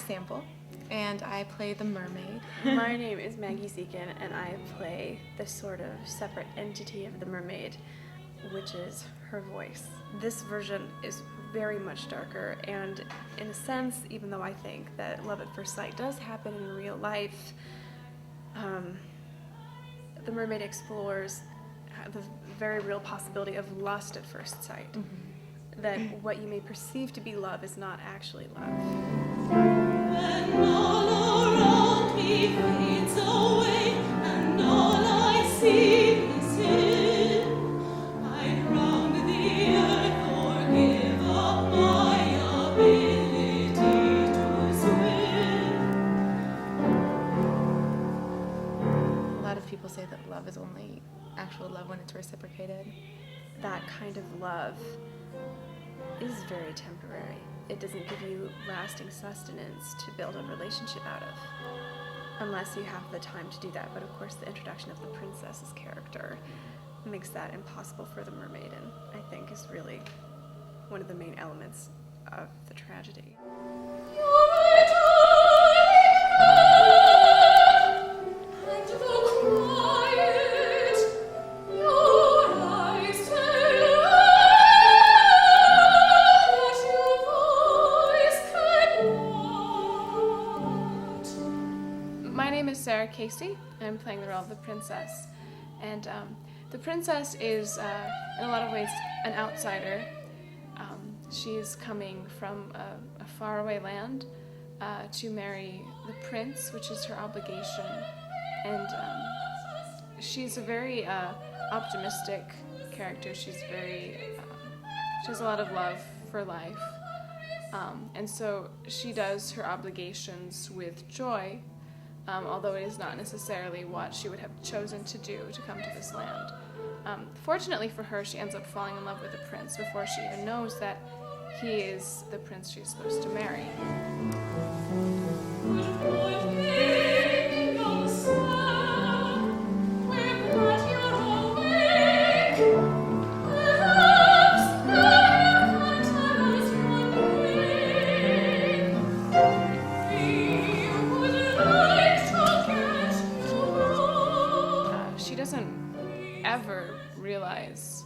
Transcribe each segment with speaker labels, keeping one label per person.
Speaker 1: Sample, and I play the mermaid.
Speaker 2: My name is Maggie and I play the sort of separate entity of the mermaid, which is her voice. This version is very much darker, and in a sense, even though I think that love at first sight does happen in real life, the mermaid explores the very real possibility of lust at first sight. Mm-hmm. That what you may perceive to be love is not actually love.
Speaker 3: And all around me fades away, and all I see is sin. I round the earth or give up my ability to swim.
Speaker 1: A lot of people say that love is only actual love when it's reciprocated.
Speaker 2: That kind of love is very temporary. It doesn't give you lasting sustenance to build a relationship out of, unless you have the time to do that. But of course, the introduction of the princess's character makes that impossible for the mermaid, and I think is really one of the main elements of the tragedy.
Speaker 4: My name is Sara and I'm playing the role of the princess. And the princess is, in a lot of ways, an outsider. She's coming from a faraway land to marry the prince, which is her obligation. And she's a very optimistic character. She has a lot of love for life. And so she does her obligations with joy, although it is not necessarily what she would have chosen to do to come to this land. Fortunately for her, she ends up falling in love with the prince before she even knows that he is the prince she's supposed to marry. She doesn't ever realize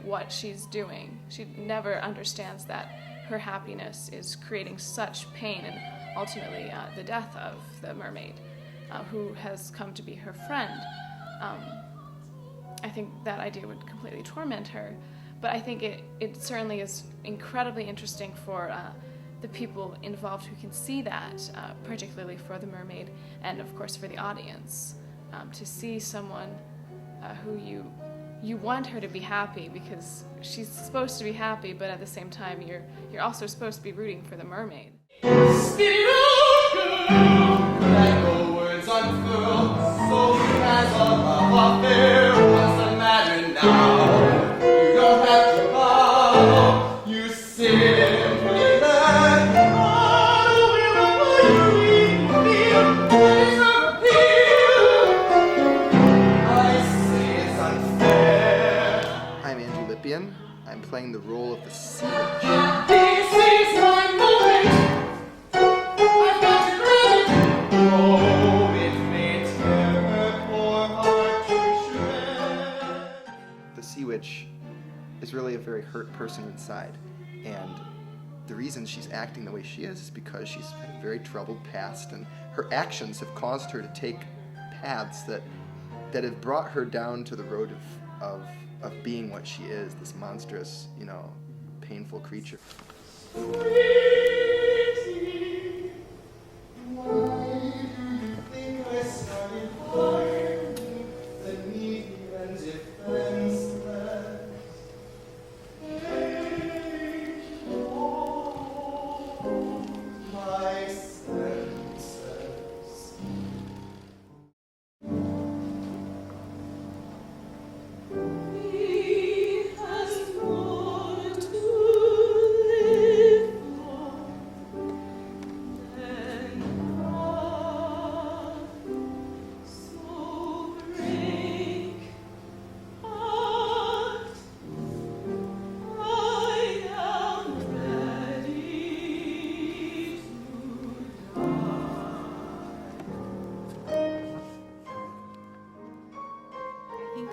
Speaker 4: what she's doing. She never understands that her happiness is creating such pain and ultimately the death of the mermaid, who has come to be her friend. I think that idea would completely torment her, but I think it certainly is incredibly interesting for the people involved who can see that, particularly for the mermaid and of course for the audience, to see someone who you want her to be happy because she's supposed to be happy, but at the same time you're also supposed to be rooting for the mermaid.
Speaker 5: Let the words unfurl, so as a love affair. What's the matter now? You don't have to bow. You simply let go. Will you feel? There's no appeal. I say it's unfair.
Speaker 6: I'm Andrew Lippian. I'm playing the role of the sea witch.
Speaker 5: This is my moment. I've got to grab it. Oh, it may tear her poor heart to shreds.
Speaker 6: The sea witch is really a very hurt person inside, and the reason she's acting the way she is because she's had a very troubled past, and her actions have caused her to take paths that have brought her down to the road of being what she is, this monstrous, painful creature.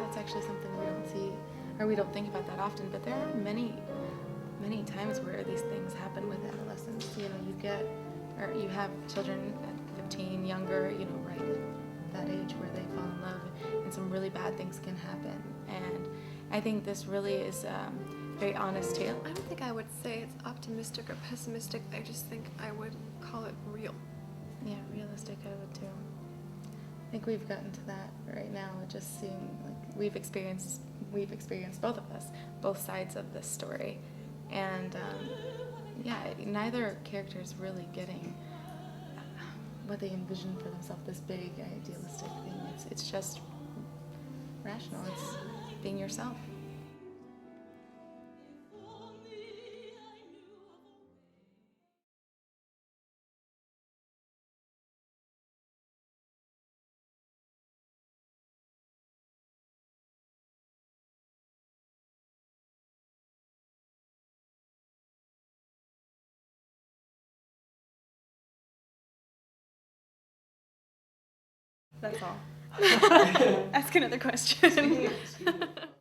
Speaker 1: that's actually something we don't see, or we don't think about that often. But there are many times where these things happen with adolescents. You have children at 15, younger, right at that age where they fall in love, and some really bad things can happen. And I think this really is a very honest tale.
Speaker 2: I don't think I would say it's optimistic or pessimistic. I just think I would call it real.
Speaker 1: Yeah, realistic, I would too. I think we've gotten to that right now, just seeing, like, we've experienced both of us, both sides of this story. And neither character is really getting what they envision for themselves, this big idealistic thing. It's just rational. It's being yourself.
Speaker 2: That's all. Ask another question.